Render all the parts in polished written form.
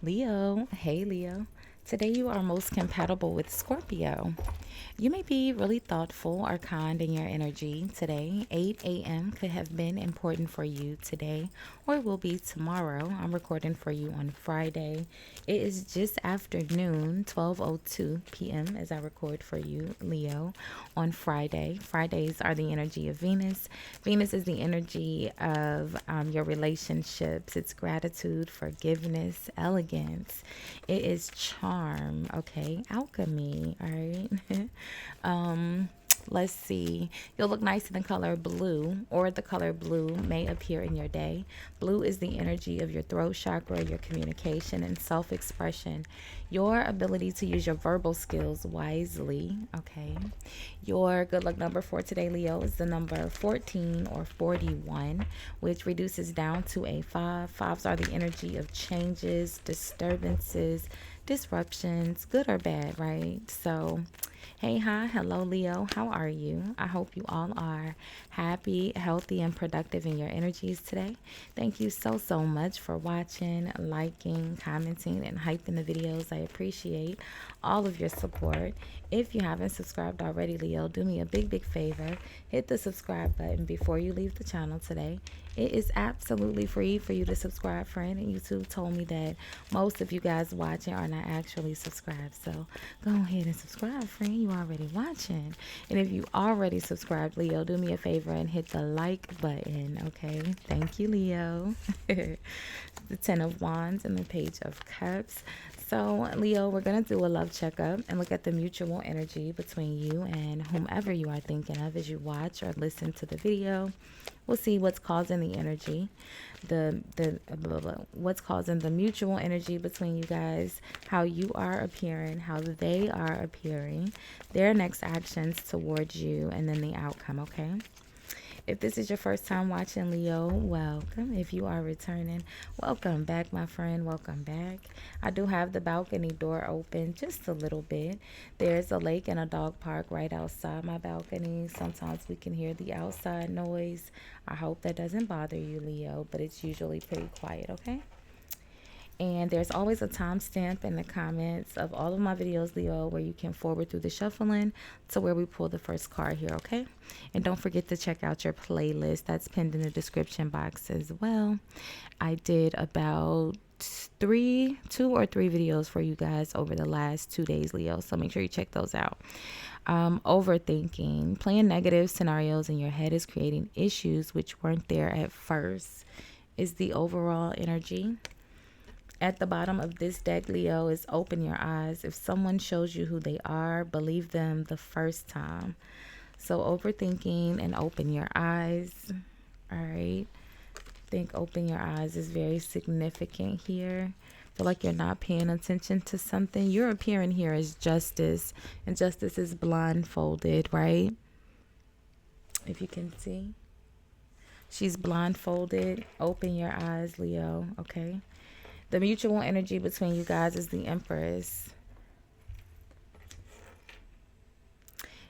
Leo, hey Leo. Today you are most compatible with Scorpio. You may be really thoughtful or kind in your energy today. 8 a.m. could have been important for you today, or it will be tomorrow. I'm recording for you on Friday. It is just afternoon, 12:02 p.m. as I record for you, Leo, on Friday. Fridays are the energy of Venus. Venus is the energy of your relationships. It's gratitude, forgiveness, elegance. It is charm, okay? Alchemy, all right? um, let's see. You'll look nice in the color blue, or the color blue may appear in your day. Blue is the energy of your throat chakra, your communication and self expression, your ability to use your verbal skills wisely. Okay. Your good luck number for today, Leo, is the number 14 or 41, which reduces down to a 5. Fives are the energy of changes, disturbances, disruptions, good or bad, right? So, hey, hi, hello, Leo. How are you? I hope you all are happy, healthy, and productive in your energies today. Thank you so much for watching, liking, commenting, and hyping the videos. I appreciate all of your support. If you haven't subscribed already, Leo, do me a big favor. Hit the subscribe button before you leave the channel today. It is absolutely free for you to subscribe, friend. And YouTube told me that most of you guys watching are not actually subscribed. So go ahead and subscribe, friend. You already watching. And if you already subscribed, Leo, do me a favor and hit the like button, okay? Thank you, Leo. The Ten of Wands and the Page of Cups. So, Leo, we're going to do a love checkup and look at the mutual energy between you and whomever you are thinking of as you watch or listen to the video. We'll see what's causing the energy, the blah, blah, blah, what's causing the mutual energy between you guys, how you are appearing, how they are appearing, their next actions towards you, and then the outcome, okay? If this is your first time watching, Leo, welcome. If you are returning, welcome back, my friend. Welcome back. I do have the balcony door open just a little bit. There's a lake and a dog park right outside my balcony. Sometimes we can hear the outside noise. I hope that doesn't bother you, Leo, but it's usually pretty quiet, okay? And there's always a timestamp in the comments of all of my videos, Leo, where you can forward through the shuffling to where we pull the first card here, okay? And don't forget to check out your playlist. That's pinned in the description box as well. I did about two or three videos for you guys over the last 2 days, Leo. So make sure you check those out. Overthinking, playing negative scenarios in your head is creating issues which weren't there at first, is the overall energy. At the bottom of this deck, Leo, is open your eyes. If someone shows you who they are, believe them the first time. So overthinking and open your eyes. All right. Think open your eyes is very significant here. Feel like you're not paying attention to something. You're appearing here as justice, and justice is blindfolded, right? If you can see. She's blindfolded. Open your eyes, Leo, okay? The mutual energy between you guys is the Empress.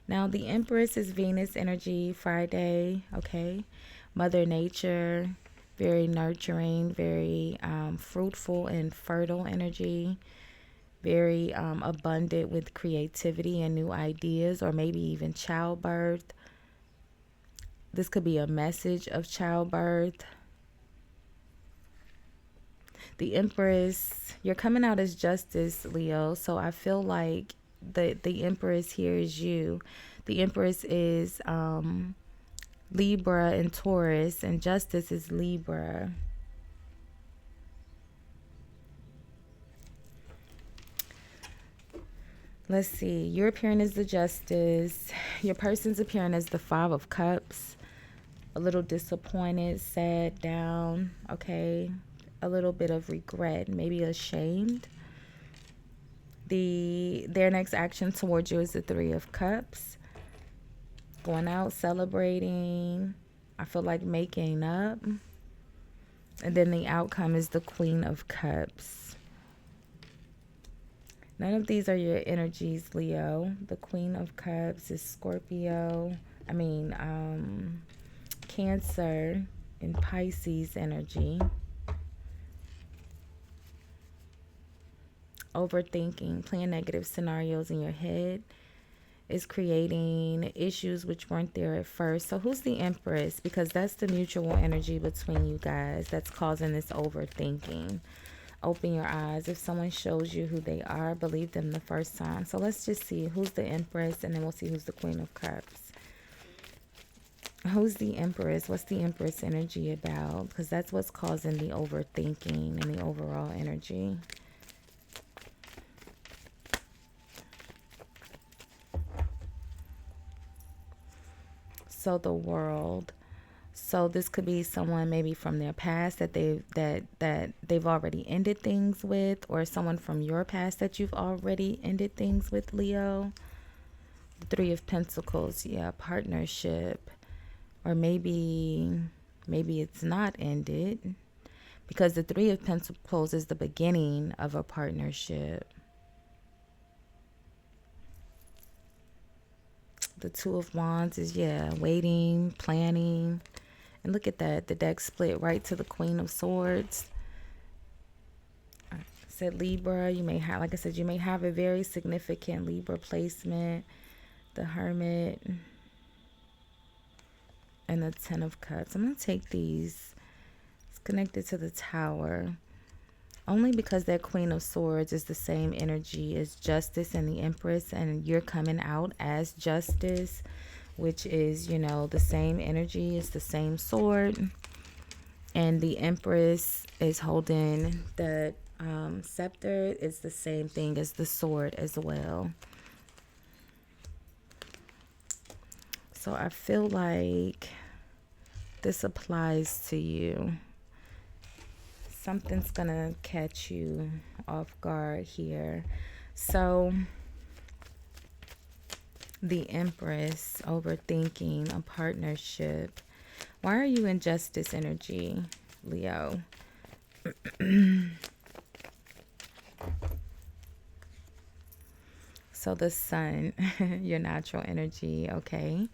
Now, the Empress is Venus energy, Friday, okay? Mother Nature, very nurturing, very fruitful and fertile energy. Very abundant with creativity and new ideas, or maybe even childbirth. This could be a message of childbirth. The Empress, you're coming out as justice, Leo. So I feel like the Empress here is you. The Empress is Libra and Taurus, and justice is Libra. Let's see. You're appearing as the Justice. Your person's appearing as the Five of Cups. A little disappointed, sad, down, okay? A little bit of regret, maybe ashamed. Their next action towards you is the Three of Cups. Going out, celebrating. I feel like making up. And then the outcome is the Queen of Cups. None of these are your energies, Leo. The Queen of Cups is Scorpio. Cancer and Pisces energy. Overthinking, playing negative scenarios in your head is creating issues which weren't there at first. So who's the Empress? Because that's the mutual energy between you guys that's causing this overthinking. Open your eyes. If someone shows you who they are, believe them the first time. So let's just see who's the Empress, and then we'll see who's the Queen of Cups. Who's the Empress? What's the Empress energy about? Because that's what's causing the overthinking and the overall energy. So the World. So this could be someone maybe from their past that they've already ended things with, or someone from your past that you've already ended things with, Leo. The Three of Pentacles, yeah, partnership. Or maybe it's not ended, because the Three of Pentacles is the beginning of a partnership. The Two of Wands is, yeah, waiting, planning. And look at that. The deck split right to the Queen of Swords. I said Libra. You may have, like I said, you may have a very significant Libra placement. The Hermit. And the Ten of Cups. I'm going to take these. It's connected to the Tower. Only because that Queen of Swords is the same energy as Justice and the Empress. And you're coming out as Justice, which is, you know, the same energy. It's the same sword. And the Empress is holding the scepter. It's the same thing as the sword as well. So I feel like this applies to you. Something's going to catch you off guard here. So the Empress, overthinking, a partnership. Why are you in Justice energy, Leo? So the Sun, your natural energy, okay.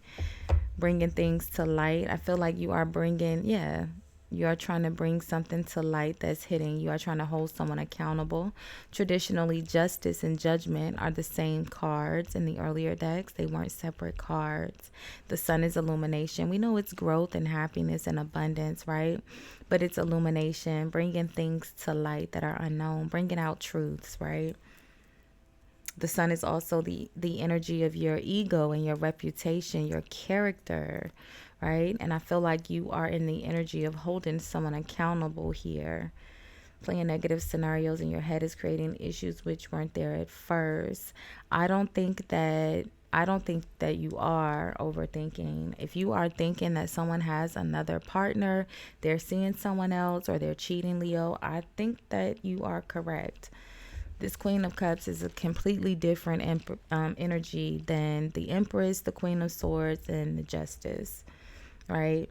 Bringing things to light. I feel like you are bringing, yeah, you are trying to bring something to light that's hidden. You are trying to hold someone accountable. Traditionally, Justice and Judgment are the same cards in the earlier decks. They weren't separate cards. The Sun is illumination. We know it's growth and happiness and abundance, right? But it's illumination, bringing things to light that are unknown, bringing out truths, right? The Sun is also the energy of your ego and your reputation, your character, right? And I feel like you are in the energy of holding someone accountable here. Playing negative scenarios in your head is creating issues which weren't there at first. I don't think that you are overthinking. If you are thinking that someone has another partner, they're seeing someone else, or they're cheating, Leo, I think that you are correct. This Queen of Cups is a completely different energy than the Empress, the Queen of Swords, and the Justice, right?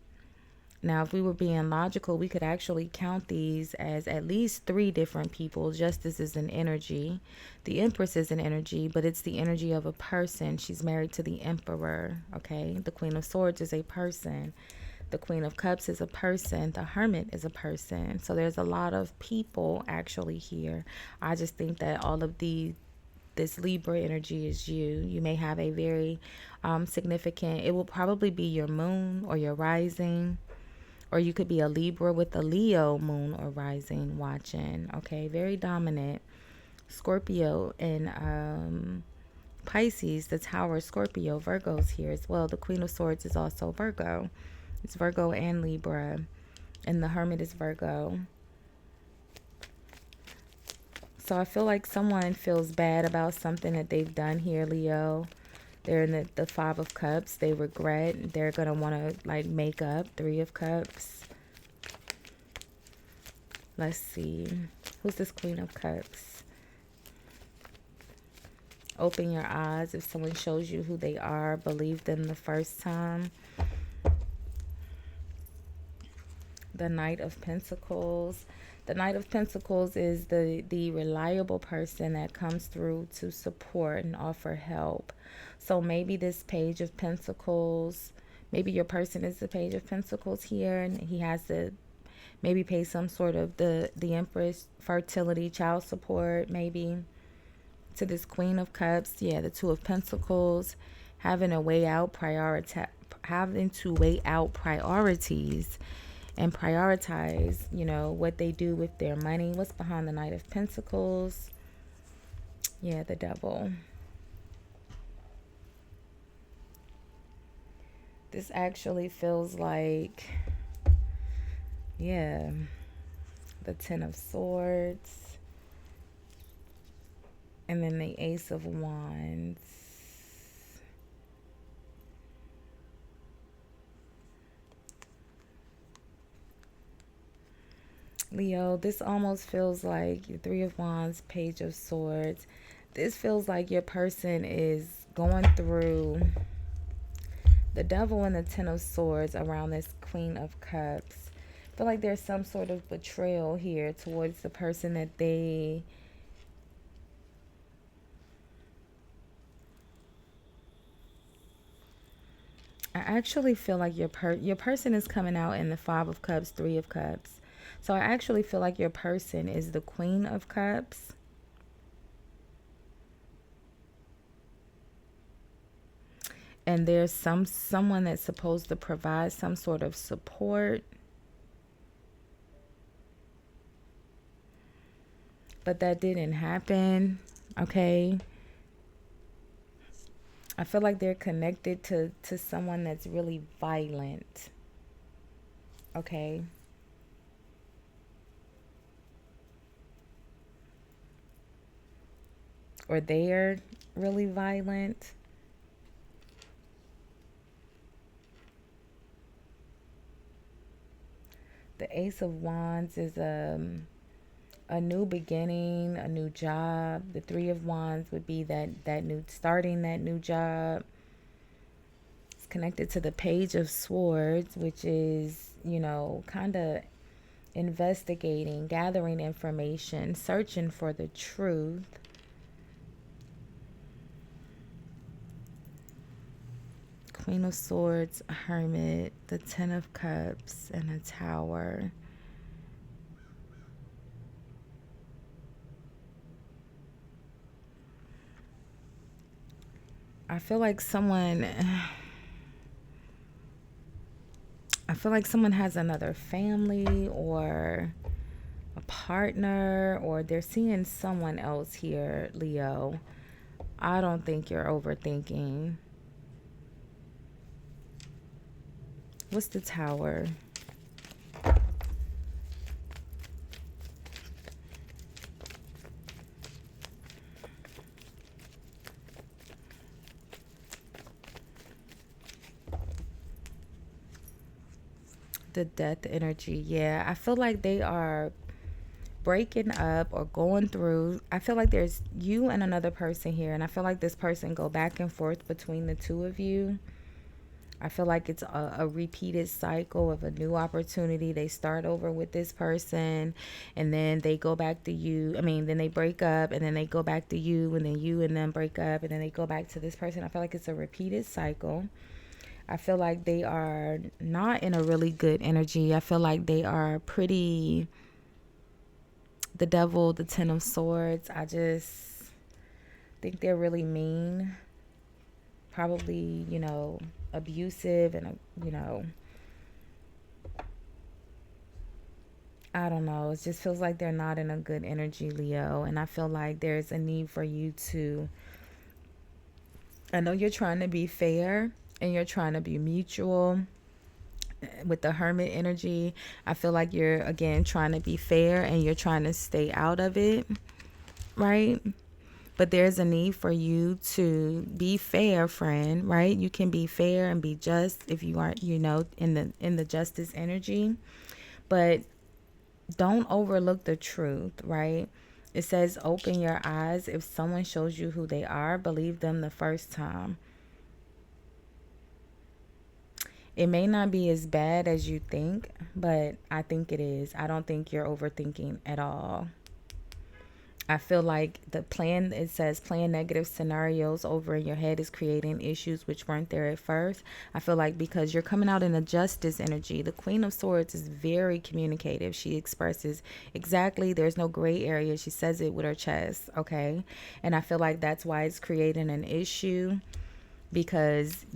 Now, if we were being logical, we could actually count these as at least three different people. Justice is an energy. The Empress is an energy, but it's the energy of a person. She's married to the Emperor, okay? The Queen of Swords is a person. The Queen of Cups is a person. The Hermit is a person. So there's a lot of people actually here. I just think that all of this Libra energy is you. You may have a very significant, it will probably be your moon or your rising, or you could be a Libra with a Leo moon or rising watching. Okay, very dominant. Scorpio and Pisces, the Tower, Scorpio, Virgo's here as well. The Queen of Swords is also Virgo. It's Virgo and Libra. And the Hermit is Virgo. So I feel like someone feels bad about something that they've done here, Leo. They're in the Five of Cups. They regret. They're going to want to like make up. Three of Cups. Let's see. Who's this Queen of Cups? Open your eyes. If someone shows you who they are, believe them the first time. The Knight of Pentacles. The Knight of Pentacles is the reliable person that comes through to support and offer help. So maybe this Page of Pentacles, maybe your person is the Page of Pentacles here, and he has to maybe pay some sort of the Empress fertility, child support, maybe. to this Queen of Cups. Yeah, the Two of Pentacles, having a way out, having to weigh out priorities and prioritize, what they do with their money. What's behind the Knight of Pentacles? Yeah, the Devil. This actually feels like, yeah, the Ten of Swords, and then the Ace of Wands. Leo, this almost feels like your Three of Wands, Page of Swords. This feels like your person is going through the Devil and the Ten of Swords around this Queen of Cups. I feel like there's some sort of betrayal here towards the person that they... I actually feel like your person is coming out in the Five of Cups, Three of Cups. So I actually feel like your person is the Queen of Cups. And there's someone that's supposed to provide some sort of support. But that didn't happen. Okay. I feel like they're connected to someone that's really violent. Okay. Or they're really violent. The Ace of Wands is a new beginning, a new job. The Three of Wands would be that new, starting that new job. It's connected to the Page of Swords, which is, kind of investigating, gathering information, searching for the truth. Queen of Swords, a Hermit, the Ten of Cups, and a Tower. I feel like someone has another family or a partner, or they're seeing someone else here, Leo. I don't think you're overthinking. What's the Tower? The Death energy. Yeah, I feel like they are breaking up or going through. I feel like there's you and another person here, and I feel like this person go back and forth between the two of you. I feel like it's a repeated cycle of a new opportunity. They start over with this person, and then they go back to you. I mean, then they break up, and then they go back to you, and then you and them break up, and then they go back to this person. I feel like it's a repeated cycle. I feel like they are not in a really good energy. I feel like they are pretty... The Devil, the Ten of Swords. I just think they're really mean. Probably, abusive and, I don't know. It just feels like they're not in a good energy, Leo. And I feel like there's a need for you to... I know you're trying to be fair and you're trying to be mutual with the Hermit energy. I feel like you're, again, trying to be fair and you're trying to stay out of it, right? But there's a need for you to be fair, friend, right? You can be fair and be just if you aren't, in the justice energy. But don't overlook the truth, right? It says open your eyes. If someone shows you who they are, believe them the first time. It may not be as bad as you think, but I think it is. I don't think you're overthinking at all. I feel like it says playing negative scenarios over in your head is creating issues which weren't there at first. I feel like because you're coming out in a justice energy, the Queen of Swords is very communicative. She expresses exactly, there's no gray area. She says it with her chest, okay? And I feel like that's why it's creating an issue, because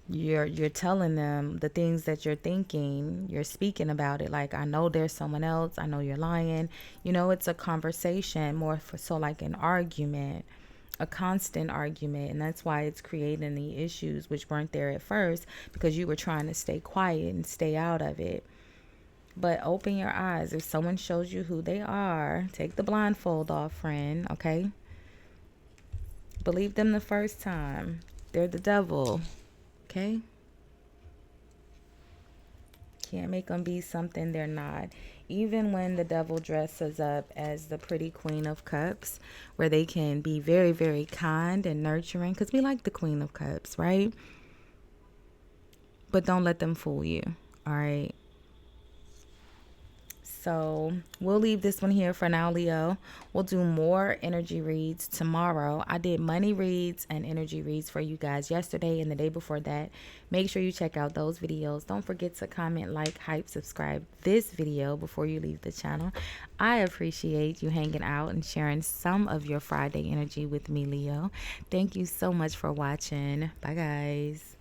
you're telling them the things that you're thinking. You're speaking about it like, I know there's someone else, I know you're lying. It's a conversation more for, so like an argument, a constant argument. And that's why it's creating the issues which weren't there at first, because you were trying to stay quiet and stay out of it. But open your eyes. If someone shows you who they are, take the blindfold off, friend, okay? Believe them the first time. They're the devil. Okay? Can't make them be something they're not. Even when the devil dresses up as the pretty Queen of Cups, where they can be very, very kind and nurturing, because we like the Queen of Cups, right? But don't let them fool you, all right? So we'll leave this one here for now, Leo. We'll do more energy reads tomorrow. I did money reads and energy reads for you guys yesterday and the day before that. Make sure you check out those videos. Don't forget to comment, like, hype, subscribe this video before you leave the channel. I appreciate you hanging out and sharing some of your Friday energy with me, Leo. Thank you so much for watching. Bye, guys.